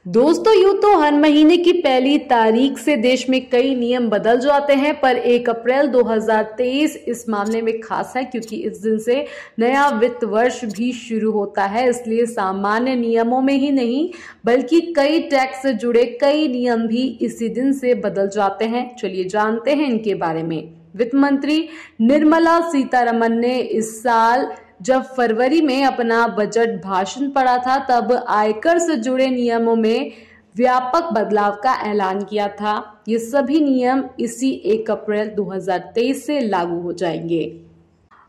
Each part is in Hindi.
दोस्तों, यूं तो हर महीने की पहली तारीख से देश में कई नियम बदल जाते हैं, पर 1 अप्रैल 2023 इस मामले में खास है क्योंकि इस दिन से नया वित्त वर्ष भी शुरू होता है। इसलिए सामान्य नियमों में ही नहीं बल्कि कई टैक्स से जुड़े कई नियम भी इसी दिन से बदल जाते हैं। चलिए जानते हैं इनके बारे में। वित्त मंत्री निर्मला सीतारमण ने इस साल जब फरवरी में अपना बजट भाषण पढ़ा था तब आयकर से जुड़े नियमों में व्यापक बदलाव का ऐलान किया था। ये सभी नियम इसी 1 अप्रैल 2023 से लागू हो जाएंगे।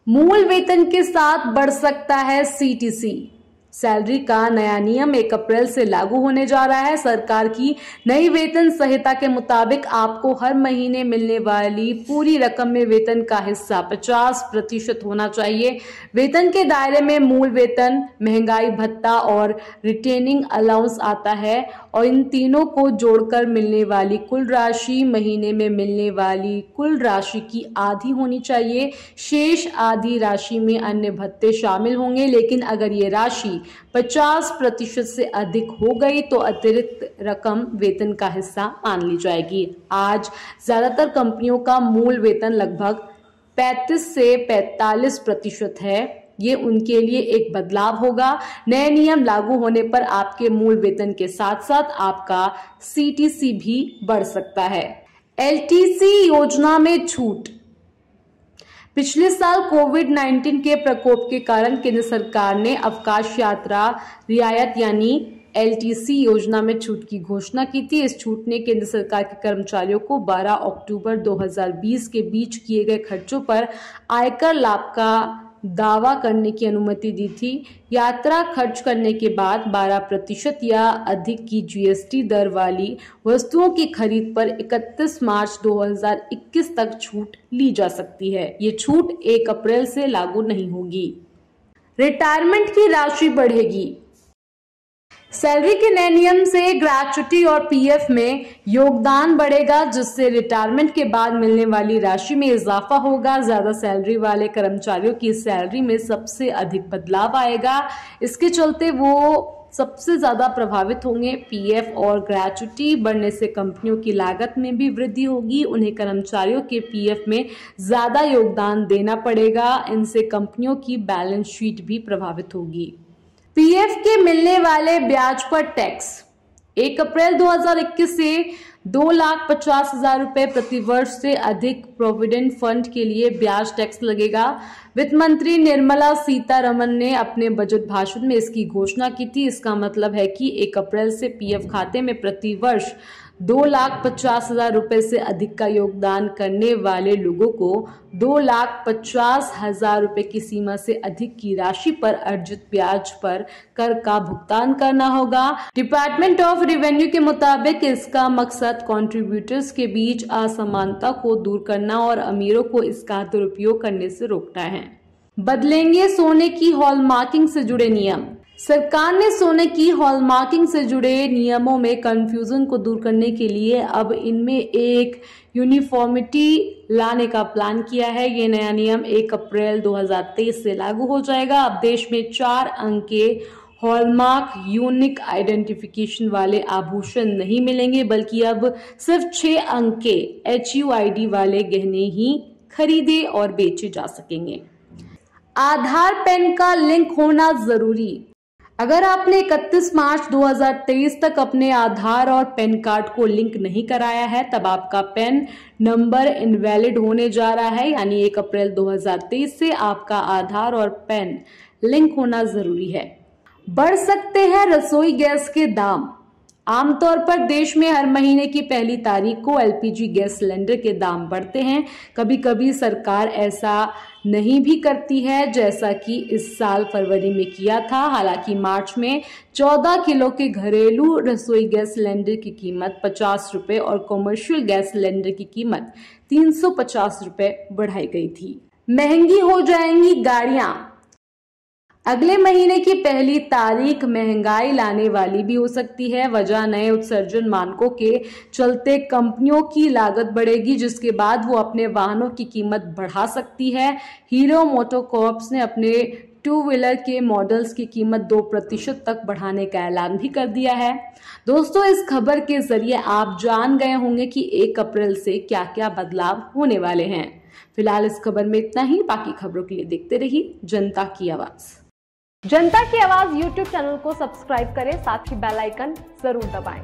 मूल वेतन के साथ बढ़ सकता है सीटीसी। सैलरी का नया नियम 1 अप्रैल से लागू होने जा रहा है। सरकार की नई वेतन संहिता के मुताबिक आपको हर महीने मिलने वाली पूरी रकम में वेतन का हिस्सा 50% होना चाहिए। वेतन के दायरे में मूल वेतन, महंगाई भत्ता और रिटेनिंग अलाउंस आता है और इन तीनों को जोड़कर मिलने वाली कुल राशि महीने में मिलने वाली कुल राशि की आधी होनी चाहिए। शेष आधी राशि में अन्य भत्ते शामिल होंगे, लेकिन अगर ये राशि 50% से अधिक हो गई तो अतिरिक्त रकम वेतन का हिस्सा मान ली जाएगी। आज ज्यादातर कंपनियों का मूल वेतन लगभग 35 से 45% है। ये उनके लिए एक बदलाव होगा। नए नियम लागू होने पर आपके मूल वेतन के साथ साथ आपका सीटीसी भी बढ़ सकता है। एलटीसी योजना में छूट। पिछले साल कोविड-19 के प्रकोप के कारण केंद्र सरकार ने अवकाश यात्रा रियायत यानी एलटीसी योजना में छूट की घोषणा की थी। इस छूट ने केंद्र सरकार के कर्मचारियों को 12 अक्टूबर 2020 के बीच किए गए खर्चों पर आयकर लाभ का दावा करने की अनुमति दी थी। यात्रा खर्च करने के बाद 12% या अधिक की जीएसटी दर वाली वस्तुओं की खरीद पर 31 मार्च 2021 तक छूट ली जा सकती है। ये छूट 1 अप्रैल से लागू नहीं होगी। रिटायरमेंट की राशि बढ़ेगी। सैलरी के नए नियम से ग्रेच्युटी और पीएफ में योगदान बढ़ेगा, जिससे रिटायरमेंट के बाद मिलने वाली राशि में इजाफा होगा। ज्यादा सैलरी वाले कर्मचारियों की सैलरी में सबसे अधिक बदलाव आएगा। इसके चलते वो सबसे ज्यादा प्रभावित होंगे। पीएफ और ग्रेच्युटी बढ़ने से कंपनियों की लागत में भी वृद्धि होगी। उन्हें कर्मचारियों के पीएफ में ज्यादा योगदान देना पड़ेगा। इनसे कंपनियों की बैलेंस शीट भी प्रभावित होगी। पीएफ के मिलने वाले ब्याज पर टैक्स। 1 अप्रैल 2021 से 2,50,000 रुपए प्रति वर्ष से अधिक प्रोविडेंट फंड के लिए ब्याज टैक्स लगेगा। वित्त मंत्री निर्मला सीतारमण ने अपने बजट भाषण में इसकी घोषणा की थी। इसका मतलब है कि 1 अप्रैल से पीएफ खाते में प्रति वर्ष 2,50,000 रुपए से अधिक का योगदान करने वाले लोगों को 2,50,000 रुपए की सीमा से अधिक की राशि पर अर्जित ब्याज पर कर का भुगतान करना होगा। डिपार्टमेंट ऑफ रेवेन्यू के मुताबिक इसका मकसद कंट्रीब्यूटर्स के बीच असमानता को दूर करना और अमीरों को इसका दुरुपयोग करने से रोकना है। बदलेंगे सोने की हॉलमार्किंग से जुड़े नियम। सरकार ने सोने की हॉलमार्किंग से जुड़े नियमों में कंफ्यूजन को दूर करने के लिए अब इनमें एक यूनिफॉर्मिटी लाने का प्लान किया है। ये नया नियम 1 अप्रैल 2023 से लागू हो जाएगा। अब देश में 4 अंक के हॉलमार्क यूनिक आइडेंटिफिकेशन वाले आभूषण नहीं मिलेंगे, बल्कि अब सिर्फ 6 अंक के HUID वाले गहने ही खरीदे और बेचे जा सकेंगे। आधार पैन का लिंक होना जरूरी। अगर आपने 31 मार्च 2023 तक अपने आधार और पैन कार्ड को लिंक नहीं कराया है, तब आपका पैन नंबर इनवैलिड होने जा रहा है। यानी 1 अप्रैल 2023 से आपका आधार और पैन लिंक होना जरूरी है। बढ़ सकते हैं रसोई गैस के दाम। आमतौर पर देश में हर महीने की पहली तारीख को एलपीजी गैस सिलेंडर के दाम बढ़ते हैं। कभी कभी सरकार ऐसा नहीं भी करती है, जैसा कि इस साल फरवरी में किया था। हालांकि मार्च में 14 किलो के घरेलू रसोई गैस सिलेंडर की कीमत 50 रुपए और कॉमर्शियल गैस सिलेंडर की कीमत 350 रुपए बढ़ाई गई थी। महंगी हो जाएंगी गाड़ियां। अगले महीने की पहली तारीख महंगाई लाने वाली भी हो सकती है। वजह नए उत्सर्जन मानकों के चलते कंपनियों की लागत बढ़ेगी, जिसके बाद वो अपने वाहनों की कीमत बढ़ा सकती है। हीरो मोटोकॉर्प्स ने अपने टू व्हीलर के मॉडल्स की कीमत 2% तक बढ़ाने का ऐलान भी कर दिया है। दोस्तों, इस खबर के जरिए आप जान गए होंगे कि 1 अप्रैल से क्या क्या बदलाव होने वाले हैं। फिलहाल इस खबर में इतना ही। बाकी खबरों के लिए देखते रहिए जनता की आवाज। जनता की आवाज YouTube चैनल को सब्सक्राइब करें, साथ ही बेल आइकन जरूर दबाएं।